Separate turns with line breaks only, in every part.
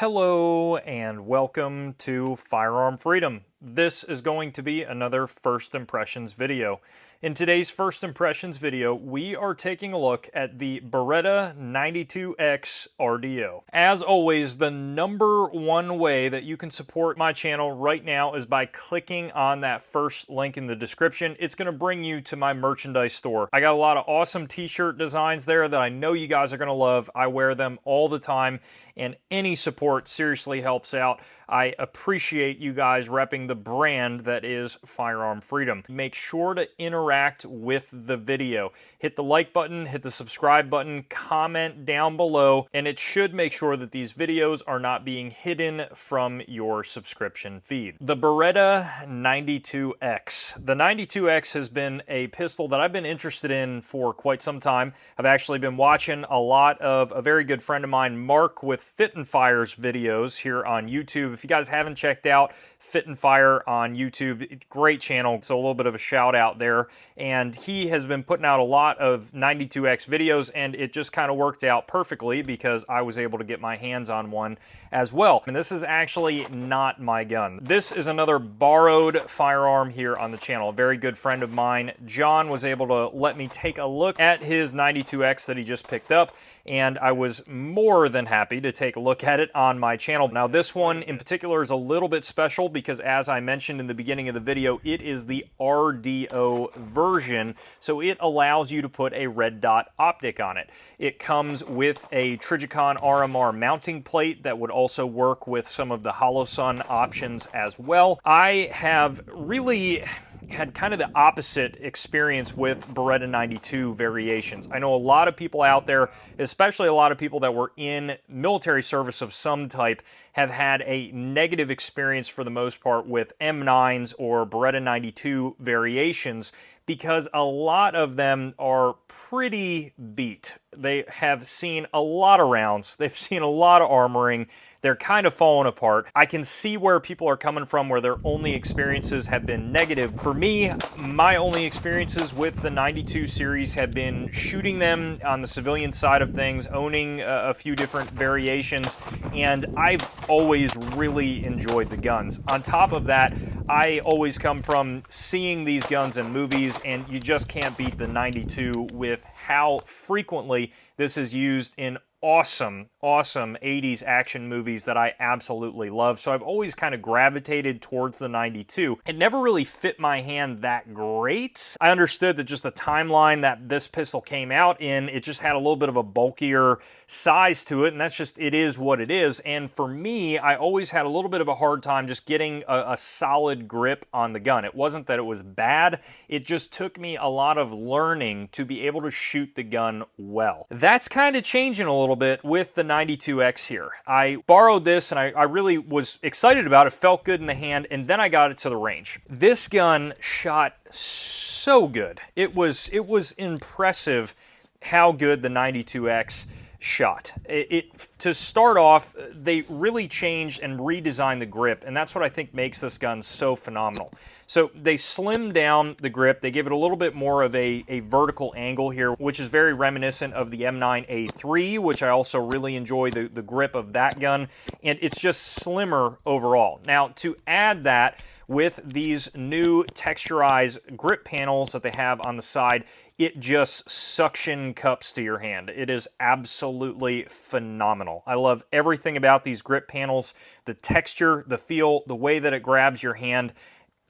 Hello and welcome to Firearm Freedom. This is going to be another First Impressions video. In today's First Impressions video, we are taking a look at the Beretta 92X RDO. As always, the number one way that you can support my channel right now is by clicking on that first link in the description. It's going to bring you to my merchandise store. I got a lot of awesome t-shirt designs there that I know you guys are going to love. I wear them all the time, and any support seriously helps out. I appreciate you guys repping the brand that is Firearm Freedom. Make sure to interact with the video. Hit the like button, hit the subscribe button, comment down below, and it should make sure that these videos are not being hidden from your subscription feed. The Beretta 92X. The 92X has been a pistol that I've been interested in for quite some time. I've actually been watching a lot of a very good friend of mine, Mark, with Fit and Fire's videos here on YouTube. If you guys haven't checked out Fit and Fire on YouTube, great channel, so a little bit of a shout out there. And he has been putting out a lot of 92X videos, and it just kind of worked out perfectly because I was able to get my hands on one as well. And this is actually not my gun. This is another borrowed firearm here on the channel. A very good friend of mine, John, was able to let me take a look at his 92X that he just picked up, and I was more than happy to take a look at it on my channel. Now, this one in particular is a little bit special because, as I mentioned in the beginning of the video, it is the RDO version, so it allows you to put a red dot optic on it. It comes with a Trijicon RMR mounting plate that would also work with some of the Holosun options as well. I have really had kind of the opposite experience with Beretta 92 variations. I know a lot of people out there, especially a lot of people that were in military service of some type, have had a negative experience for the most part with M9s or Beretta 92 variations because a lot of them are pretty beat. They have seen a lot of rounds, they've seen a lot of armoring, they're kind of falling apart. I can see where people are coming from, where their only experiences have been negative. For me, my only experiences with the 92 series have been shooting them on the civilian side of things, owning a few different variations, and I've always really enjoyed the guns. On top of that, I always come from seeing these guns in movies, and you just can't beat the 92 with how frequently this is used in awesome 80s action movies that I absolutely love. So I've always kind of gravitated towards the 92. It never really fit my hand that great. I understood that just the timeline that this pistol came out in, it just had a little bit of a bulkier size to it, and that's just, it is what it is. And for me, I always had a little bit of a hard time just getting a solid grip on the gun. It wasn't that it was bad, it just took me a lot of learning to be able to shoot the gun well. That's kind of changing a little bit with the 92X here. I borrowed this and I really was excited about it, felt good in the hand, and then I got it to the range. This gun shot so good. It was impressive how good the 92X shot. To start off, they really changed and redesigned the grip, and that's what I think makes this gun so phenomenal. So they slimmed down the grip, they give it a little bit more of a vertical angle here, which is very reminiscent of the M9A3, which I also really enjoy the grip of that gun, and it's just slimmer overall. Now, to add that with these new texturized grip panels that they have on the side, it just suction cups to your hand. It is absolutely phenomenal. I love everything about these grip panels, the texture, the feel, the way that it grabs your hand.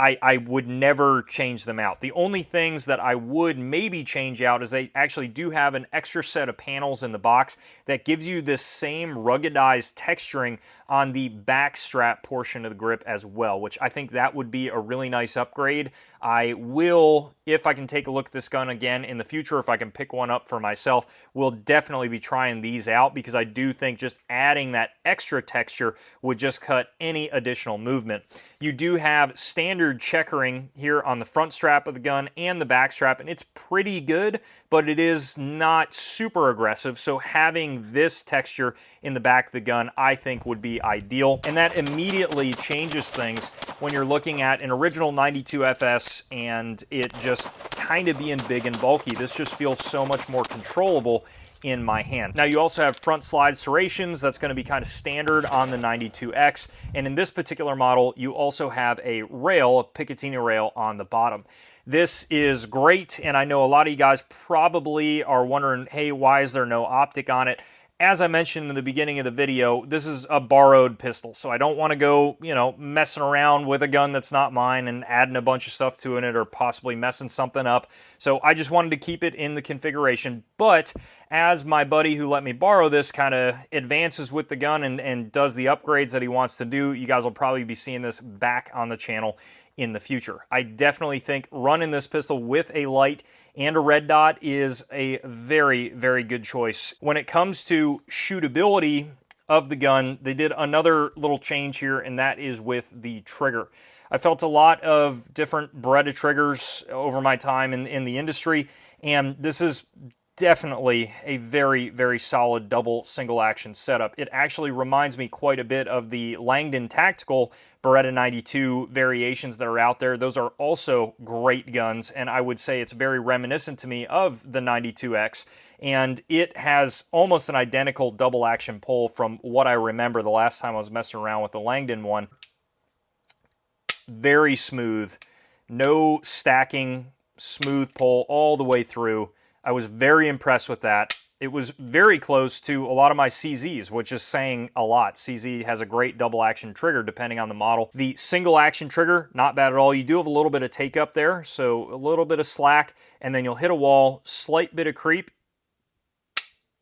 I would never change them out. The only things that I would maybe change out is they actually do have an extra set of panels in the box that gives you this same ruggedized texturing on the back strap portion of the grip as well, which I think that would be a really nice upgrade. I will, if I can take a look at this gun again in the future, if I can pick one up for myself, we'll definitely be trying these out because I do think just adding that extra texture would just cut any additional movement. You do have standard checkering here on the front strap of the gun and the back strap, and it's pretty good, but it is not super aggressive, so having this texture in the back of the gun I think would be ideal, and that immediately changes things when you're looking at an original 92 FS and it just kind of being big and bulky. This just feels so much more controllable in my hand. Now you also have front slide serrations. That's going to be kind of standard on the 92X. And in this particular model, you also have a rail, a Picatinny rail on the bottom. This is great, and I know a lot of you guys probably are wondering, hey, why is there no optic on it? As I mentioned in the beginning of the video, this is a borrowed pistol, so I don't want to go, messing around with a gun that's not mine and adding a bunch of stuff to it or possibly messing something up. So I just wanted to keep it in the configuration, but as my buddy who let me borrow this kind of advances with the gun and does the upgrades that he wants to do, you guys will probably be seeing this back on the channel in the future. I definitely think running this pistol with a light and a red dot is a very, very good choice. When it comes to shootability of the gun, they did another little change here, and that is with the trigger. I felt a lot of different Beretta triggers over my time in the industry, and this is definitely a very, very solid double single action setup. It actually reminds me quite a bit of the Langdon Tactical Beretta 92 variations that are out there. Those are also great guns, and I would say it's very reminiscent to me of the 92X, and it has almost an identical double action pull from what I remember the last time I was messing around with the Langdon one. Very smooth, no stacking, smooth pull all the way through. I was very impressed with that. It was very close to a lot of my CZs, which is saying a lot. CZ has a great double action trigger depending on the model. The single action trigger, not bad at all. You do have a little bit of take up there, so a little bit of slack, and then you'll hit a wall, slight bit of creep,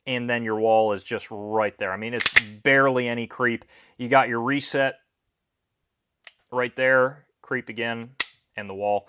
and then your wall is just right there. I mean, it's barely any creep. You got your reset right there, creep again, and the wall.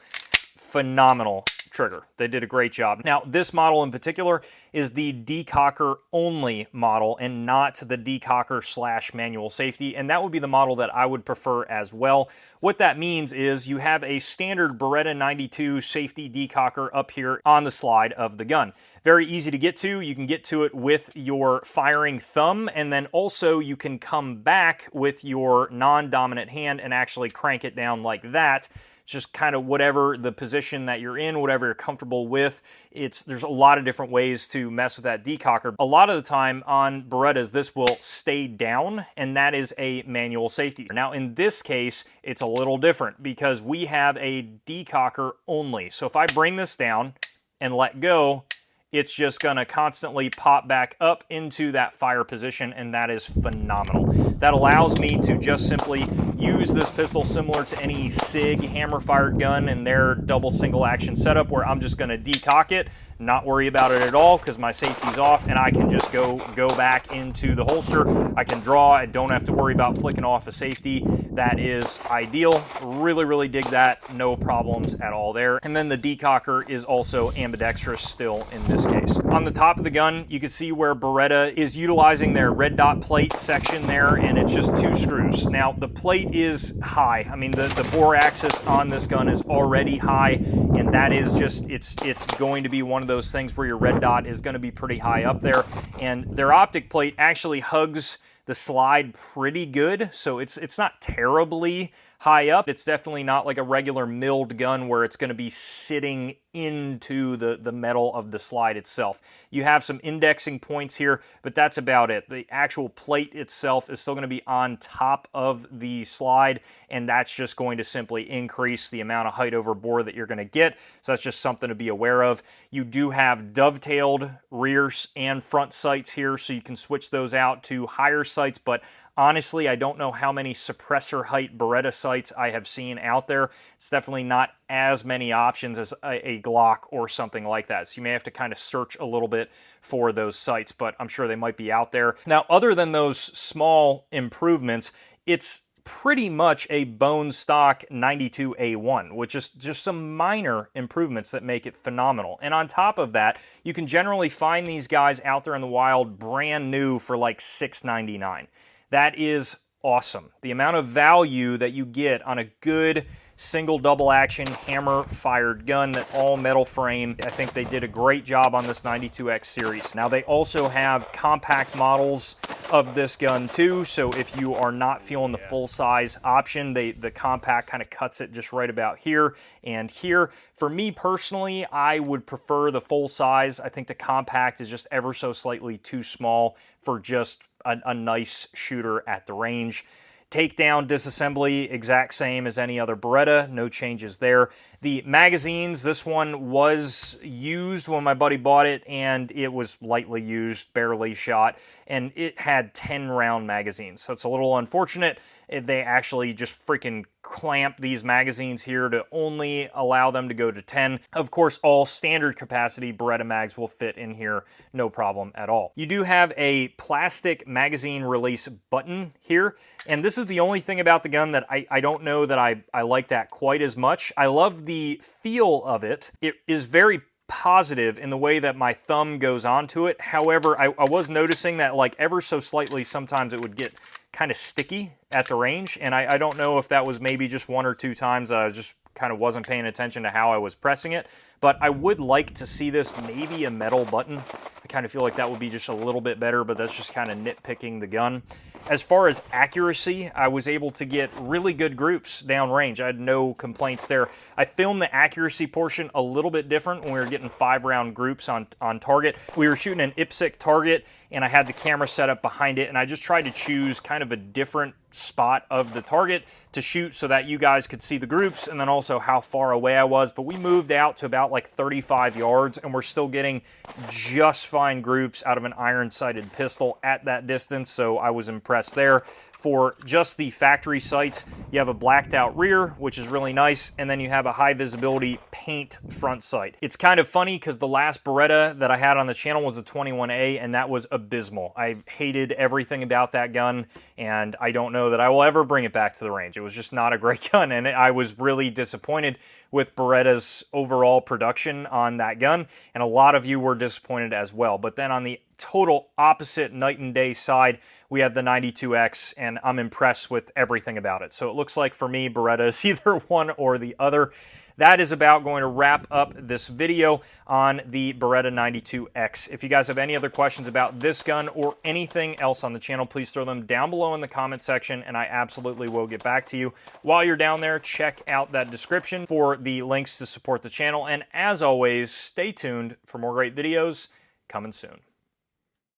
Phenomenal trigger. They did a great job. Now, this model in particular is the decocker only model and not the decocker / manual safety, and that would be the model that I would prefer as well. What that means is you have a standard Beretta 92 safety decocker up here on the slide of the gun. Very easy to get to. You can get to it with your firing thumb, and then also you can come back with your non-dominant hand and actually crank it down like that. Just kind of whatever the position that you're in, whatever you're comfortable with. There's a lot of different ways to mess with that decocker. A lot of the time on Berettas, this will stay down, and that is a manual safety. Now in this case, it's a little different because we have a decocker only. So if I bring this down and let go, it's just gonna constantly pop back up into that fire position, and that is phenomenal. That allows me to just simply use this pistol similar to any SIG hammer-fired gun in their double single action setup, where I'm just gonna decock it, not worry about it at all because my safety's off, and I can just go back into the holster. I can draw. I don't have to worry about flicking off a safety. That is ideal. Really, really dig that. No problems at all there. And then the decocker is also ambidextrous still in this case. On the top of the gun, you can see where Beretta is utilizing their red dot plate section there, and it's just 2 screws. Now, the plate is high. I mean, the bore axis on this gun is already high, and that is just, it's going to be one of those things where your red dot is going to be pretty high up there, and their optic plate actually hugs the slide pretty good, so it's not terribly high up. It's definitely not like a regular milled gun where it's going to be sitting into the metal of the slide itself. You have some indexing points here, but that's about it. The actual plate itself is still going to be on top of the slide, and that's just going to simply increase the amount of height over bore that you're going to get, so that's just something to be aware of. You do have dovetailed rear and front sights here, so you can switch those out to higher sights, but honestly, I don't know how many suppressor height Beretta sights I have seen out there. It's definitely not as many options as a Glock or something like that. So you may have to kind of search a little bit for those sights, but I'm sure they might be out there. Now, other than those small improvements, it's pretty much a bone stock 92A1, which is just some minor improvements that make it phenomenal. And on top of that, you can generally find these guys out there in the wild brand new for like $6.99. That is awesome. The amount of value that you get on a good single double action hammer fired gun, that all metal frame. I think they did a great job on this 92X series. Now they also have compact models of this gun too, so if you are not feeling the full size option, the compact kind of cuts it just right about here and here. For me personally, I would prefer the full size. I think the compact is just ever so slightly too small for just a nice shooter at the range. Takedown, disassembly, exact same as any other Beretta, no changes there. The magazines, this one was used when my buddy bought it, and it was lightly used, barely shot, and it had 10-round magazines, so it's a little unfortunate. They actually just freaking clamp these magazines here to only allow them to go to 10. Of course, all standard capacity Beretta mags will fit in here, no problem at all. You do have a plastic magazine release button here, and this is the only thing about the gun that I don't know that I like that quite as much. I love the feel of it. It is very positive in the way that my thumb goes onto it. However, I was noticing that like ever so slightly, sometimes it would get kind of sticky at the range, and I don't know if that was maybe just one or two times I just kind of wasn't paying attention to how I was pressing it, but I would like to see this maybe a metal button. I kind of feel like that would be just a little bit better, but that's just kind of nitpicking the gun. As far as accuracy, I was able to get really good groups downrange. I had no complaints there. I filmed the accuracy portion a little bit different when we were getting 5-round groups on target. We were shooting an IPSC target, and I had the camera set up behind it, and I just tried to choose kind of a different spot of the target to shoot so that you guys could see the groups and then also how far away I was. But we moved out to about like 35 yards, and we're still getting just fine groups out of an iron-sighted pistol at that distance, so I was impressed there. For just the factory sights, you have a blacked out rear, which is really nice, and then you have a high visibility paint front sight. It's kind of funny because the last Beretta that I had on the channel was a 21A, and that was abysmal. I hated everything about that gun, and I don't know that I will ever bring it back to the range. It was just not a great gun, and I was really disappointed with Beretta's overall production on that gun, and a lot of you were disappointed as well. But then on the total opposite night and day side, we have the 92X, and I'm impressed with everything about it. So it looks like for me, Beretta is either one or the other. That is about going to wrap up this video on the Beretta 92X. If you guys have any other questions about this gun or anything else on the channel, please throw them down below in the comment section, and I absolutely will get back to you. While you're down there, check out that description for the links to support the channel, and as always, stay tuned for more great videos coming soon.